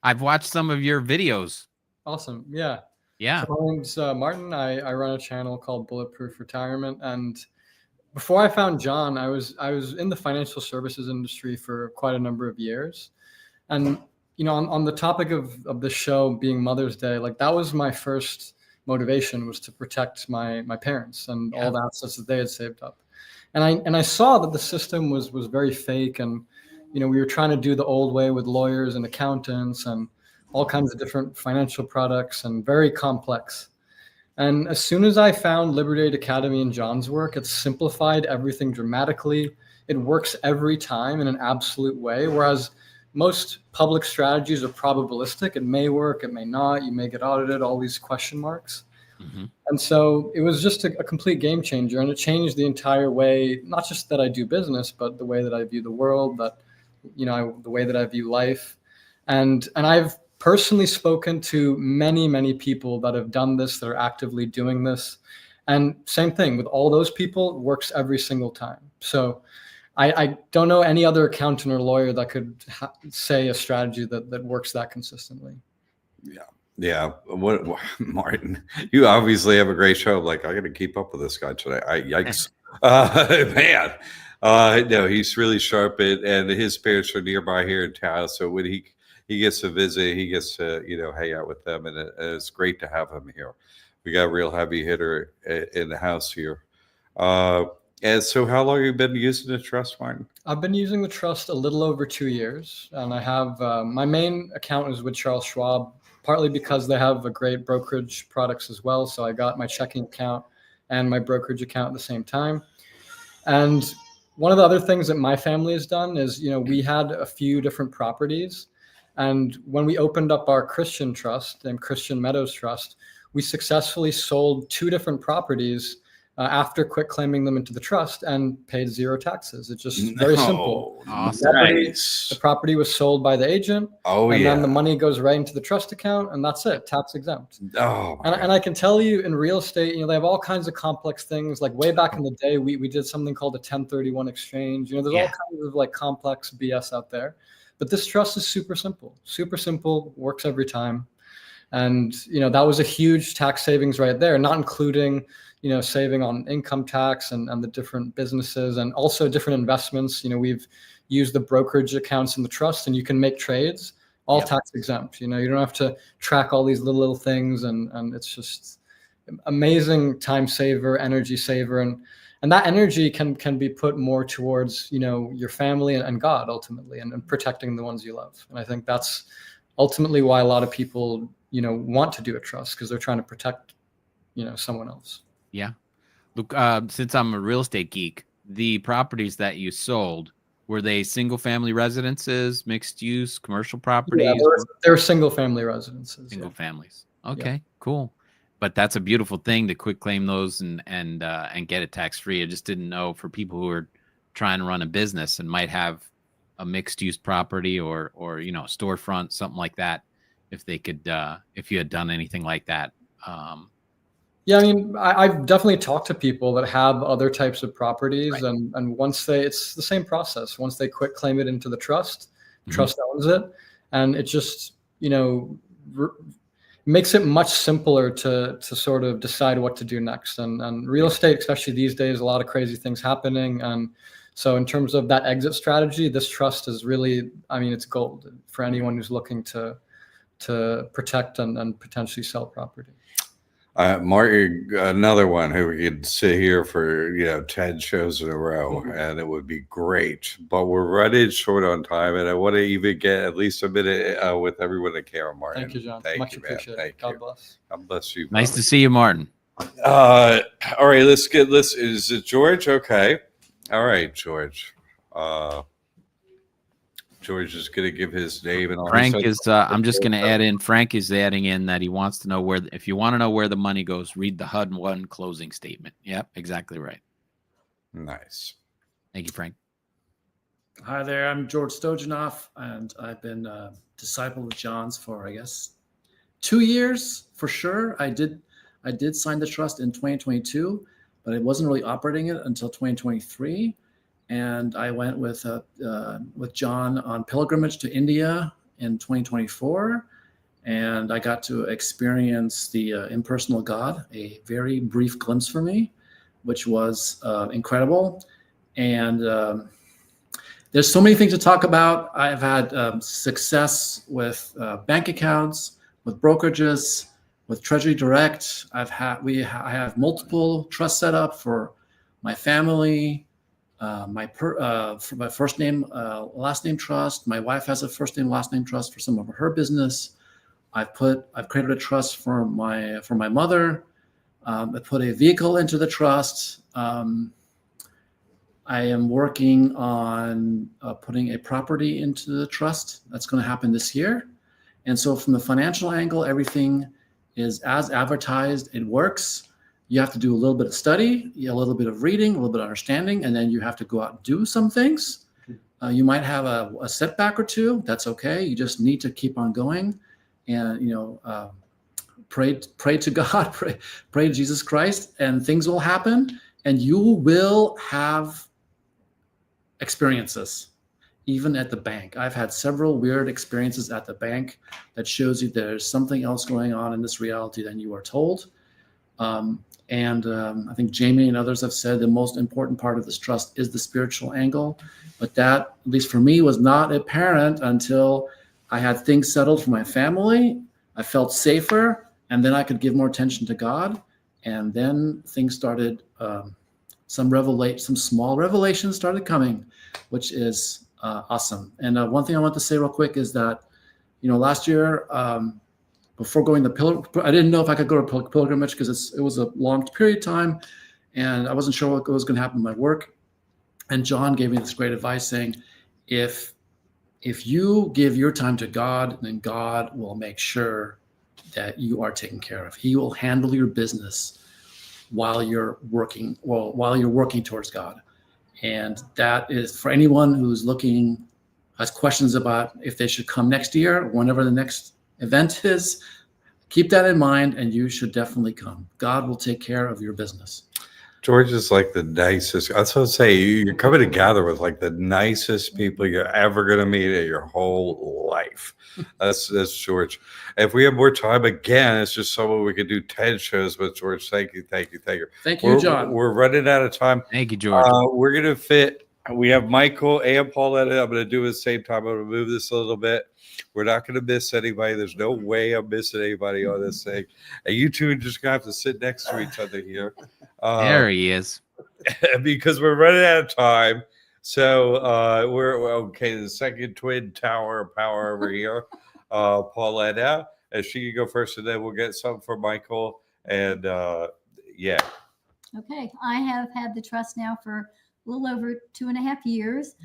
S1: I've watched some of your videos.
S10: Awesome. Yeah.
S1: Yeah.
S10: So my name's Martin. I run a channel called Bulletproof Retirement. And before I found John, I was in the financial services industry for quite a number of years. And, on the topic of the show being Mother's Day, like that was my first motivation, was to protect my parents and all the assets that they had saved up. And I saw that the system was very fake, and we were trying to do the old way with lawyers and accountants and all kinds of different financial products and very complex. And as soon as I found Liberty Aid Academy and John's work, it simplified everything dramatically. It works every time in an absolute way, whereas most public strategies are probabilistic. It may work, it may not. You may get audited, all these question marks.
S1: Mm-hmm.
S10: And so it was just a complete game changer, and it changed the entire way, not just that I do business, but the way that I view the world, that the way that I view life. And I've personally spoken to many, many people that have done this, that are actively doing this. And same thing with all those people, it works every single time. So I don't know any other accountant or lawyer that could say a strategy that works that consistently.
S2: Yeah. What Martin, you obviously have a great show. Like, I got to keep up with this guy today. Yikes. Man. No, he's really sharp, and his parents are nearby here in town. So when he gets to visit, he gets to hang out with them, and it's great to have him here. We got a real heavy hitter in the house here. And so, how long have you been using the trust, Martin?
S10: I've been using the trust a little over 2 years, and I have my main account is with Charles Schwab, partly because they have a great brokerage products as well. So I got my checking account and my brokerage account at the same time. And one of the other things that my family has done is, we had a few different properties. And when we opened up our Christian trust and Christian Meadows Trust, we successfully sold 2 different properties after quit claiming them into the trust and paid 0 taxes. It's just very simple.
S1: Awesome.
S2: Nice.
S10: The property was sold by the agent.
S2: Oh,
S10: and
S2: yeah.
S10: then the money goes right into the trust account, and that's it, tax exempt.
S2: Oh,
S10: And I can tell you, in real estate, they have all kinds of complex things. Like way back in the day, we did something called a 1031 exchange. There's all kinds of like complex BS out there. But this trust is super simple, works every time. And, that was a huge tax savings right there, not including, saving on income tax and the different businesses and also different investments. We've used the brokerage accounts in the trust, and you can make trades all
S1: Yep.
S10: tax exempt. You don't have to track all these little things, and it's just amazing time saver, energy saver, and that energy can be put more towards your family and God ultimately, and protecting the ones you love. And I think that's ultimately why a lot of people want to do a trust, because they're trying to protect someone else.
S1: Yeah. Look, since I'm a real estate geek, the properties that you sold, were they single family residences, mixed use, commercial properties?
S10: Yeah, they're single family residences.
S1: Single
S10: Yeah.
S1: families. Okay, cool. But that's a beautiful thing to quick claim those and get it tax free. I just didn't know for people who are trying to run a business and might have a mixed use property or storefront, something like that, if they could if you had done anything like that.
S10: Yeah, I mean, I've definitely talked to people that have other types of properties, and once it's the same process. Once they quit claim it into the trust, the trust owns it, and it just makes it much simpler to sort of decide what to do next. And real estate, especially these days, a lot of crazy things happening, and so in terms of that exit strategy, this trust is really, I mean, it's gold for anyone who's looking to protect and potentially sell property.
S2: Martin, another one who we could sit here for 10 shows in a row, and it would be great. But we're running short on time, and I want to even get at least a minute with everyone at camera. Martin,
S10: Thank you, John.
S2: Thank
S10: Much
S2: you, man.
S10: appreciated.
S2: Thank
S10: God
S2: you.
S10: bless.
S2: God bless you.
S1: Nice
S2: brother.
S1: to see you, Martin.
S2: All right, let's get this. Is it George? Okay. All right, George. George is going to give his name and all.
S1: Frank is. I'm just going to add in. Frank is adding in that he wants to know where. If you want to know where the money goes, read the HUD-1 closing statement. Yep, exactly right.
S2: Nice.
S1: Thank you, Frank.
S11: Hi there, I'm George Stojanoff, and I've been a disciple of John's for, I guess, 2 years for sure. I did sign the trust in 2022, but I wasn't really operating it until 2023. And I went with John on pilgrimage to India in 2024, and I got to experience the impersonal God, a very brief glimpse for me, which was incredible. And there's so many things to talk about. I've had success with bank accounts, with brokerages, with Treasury Direct. I have multiple trusts set up for my family. For my first name, last name trust. My wife has a first name, last name trust for some of her business. I've created a trust for my mother. I put a vehicle into the trust. I am working on putting a property into the trust. That's going to happen this year. And so from the financial angle, everything is as advertised. It works. You have to do a little bit of study, a little bit of reading, a little bit of understanding, and then you have to go out and do some things. You might have a setback or two. That's okay. You just need to keep on going, and pray to God, pray to Jesus Christ, and things will happen, and you will have experiences. Even at the bank, I've had several weird experiences at the bank that shows you there's something else going on in this reality than you are told. I think Jamie and others have said the most important part of this trust is the spiritual angle, but that, at least for me, was not apparent until I had things settled for my family. I felt safer, and then I could give more attention to God, and then things started. Some small revelations started coming, which is awesome. And one thing I want to say real quick is that, last year. Before going to I didn't know if I could go to pilgrimage because it was a long period of time, and I wasn't sure what was going to happen in my work. And John gave me this great advice saying, if you give your time to God, then God will make sure that you are taken care of. He will handle your business while you're working towards God. And that is for anyone who's has questions about if they should come next year, whenever the next event is, keep that in mind, and you should definitely come. God will take care of your business.
S2: George is like the nicest. I was going to say, you're coming together with like the nicest people you're ever going to meet in your whole life. That's George. If we have more time, again, it's just someone we could do 10 shows with. George, thank you.
S11: Thank you, John.
S2: We're running out of time.
S1: Thank you, George.
S2: We're going to fit We have Michael and Pauletta. I'm going to do it at the same time. I'm going to move this a little bit. We're not going to miss anybody. There's no way I'm missing anybody on this thing. And you two are just going to have to sit next to each other here.
S1: There he is.
S2: Because we're running out of time. So we're okay. The second twin tower of power over here, Pauletta, and she can go first, and then we'll get something for Michael. And yeah.
S6: Okay, I have had the trust now for a little over 2.5 years.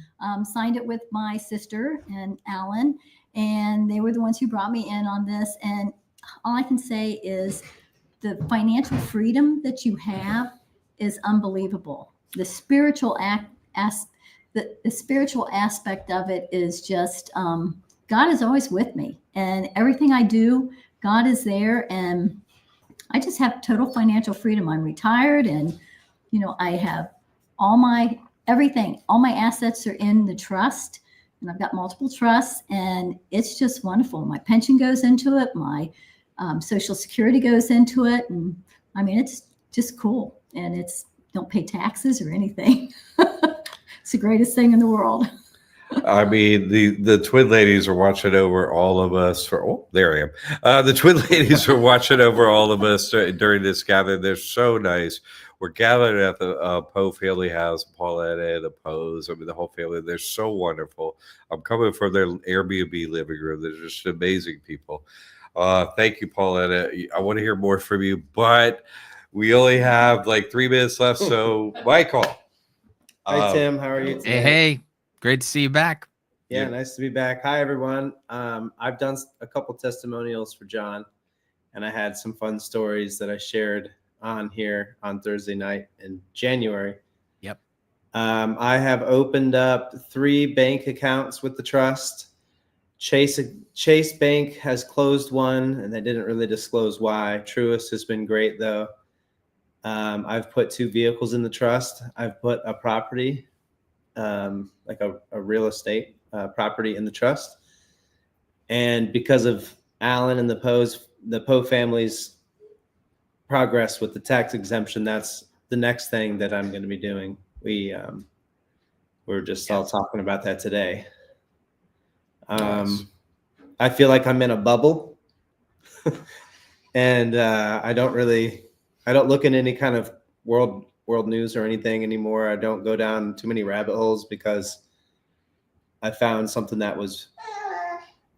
S6: Signed it with my sister and Alan, and they were the ones who brought me in on this. And all I can say is the financial freedom that you have is unbelievable. The spiritual the spiritual aspect of it is just God is always with me, and everything I do, God is there, and I just have total financial freedom. I'm retired, and I have all my everything. All my assets are in the trust, and I've got multiple trusts, and it's just wonderful. My pension goes into it, my Social Security goes into it, and I mean it's just cool, and it's don't pay taxes or anything. It's the greatest thing in the world.
S2: I mean, the twin ladies are watching over all of us there I am. The twin ladies are watching over all of us during this gathering. They're so nice. We're gathered at the Poe family house, Pauletta and the Poes. I mean, the whole family. They're so wonderful. I'm coming from their Airbnb living room. They're just amazing people. Thank you, Pauletta. I want to hear more from you, but we only have like 3 minutes left. So, Michael.
S12: Hi, Tim. How are you today?
S1: Hey. Great to see you back.
S12: Yeah, nice to be back. Hi, everyone. I've done a couple testimonials for John, and I had some fun stories that I shared on here on Thursday night in January.
S1: Yep.
S12: I have opened up 3 bank accounts with the trust. Chase Bank has closed one, and they didn't really disclose why. Truist has been great, though. I've put 2 vehicles in the trust. I've put a property, like a real estate property in the trust. And because of Alan and the Poe family's progress with the tax exemption, that's the next thing that I'm going to be doing. We're just all talking about that today.
S2: Nice.
S12: I feel like I'm in a bubble and I don't look in any kind of world news or anything anymore. I don't go down too many rabbit holes because I found something that was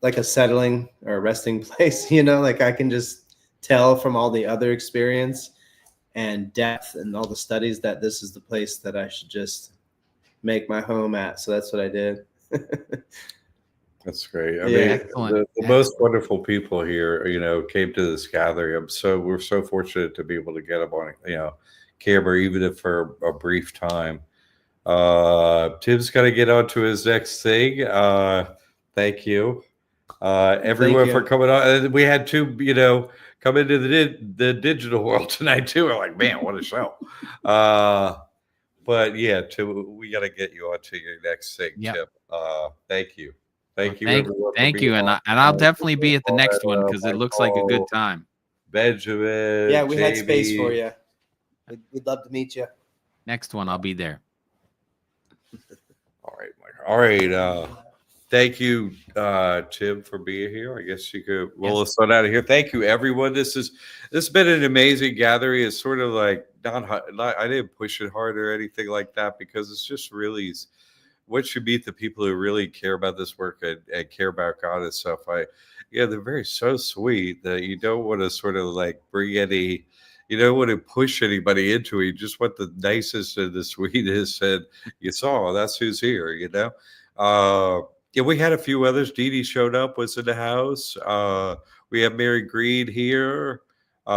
S12: like a settling or a resting place, like I can just tell from all the other experience and depth and all the studies that this is the place that I should just make my home at. So that's what I did.
S2: That's great. I
S12: Yeah.
S2: mean, the most wonderful people here, came to this gathering. We're so fortunate to be able to get them on, camera, even if for a brief time. Tim's got to get on to his next thing. Thank you, everyone, for coming on. We had 2, come into the digital world tonight too. We're like, man, what a show. But yeah, we got to get you on to your next thing,
S1: Yep.
S2: Tim. Thank you. Thank you,
S1: Thank
S2: everyone.
S1: thank you, and I'll definitely be at the next one because it looks like a good time.
S2: Benjamin.
S12: Yeah, we had
S2: Jamie.
S12: space for you. We'd love to meet you.
S1: Next one, I'll be there.
S2: All right, Mike. All right. Thank you, Tim, for being here. I guess you could roll us on out of here. Thank you, everyone. This has been an amazing gathering. It's sort of like not I didn't push it hard or anything like that because it's just really once you meet the people who really care about this work and care about God and stuff. They're so sweet that you don't want to sort of like bring any. You don't want to push anybody into it. You just want the nicest and the sweetest. And you saw that's who's here, we had a few others. Dee Dee showed up, was in the house. We have Mary Greed here. We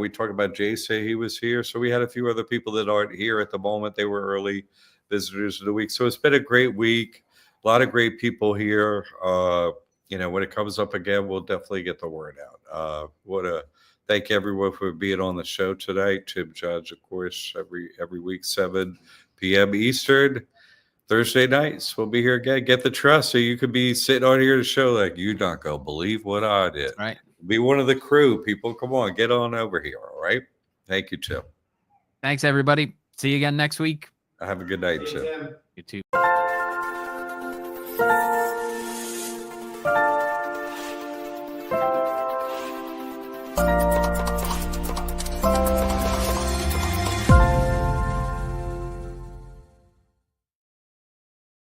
S2: talked about Jason, he was here. So we had a few other people that aren't here at the moment. They were early visitors of the week. So it's been a great week. A lot of great people here. When it comes up again, we'll definitely get the word out. Thank everyone for being on the show tonight. Tim Judge, of course, every week, 7 p.m. Eastern. Thursday nights, we'll be here again. Get the trust so you could be sitting on here to show like you're not going to believe what I did.
S1: Right.
S2: Be one of the crew. People, come on, get on over here. All right. Thank you, Tim.
S1: Thanks, everybody. See you again next week.
S2: Have a good night,
S12: See you,
S2: Jim.
S12: Tim.
S1: You too.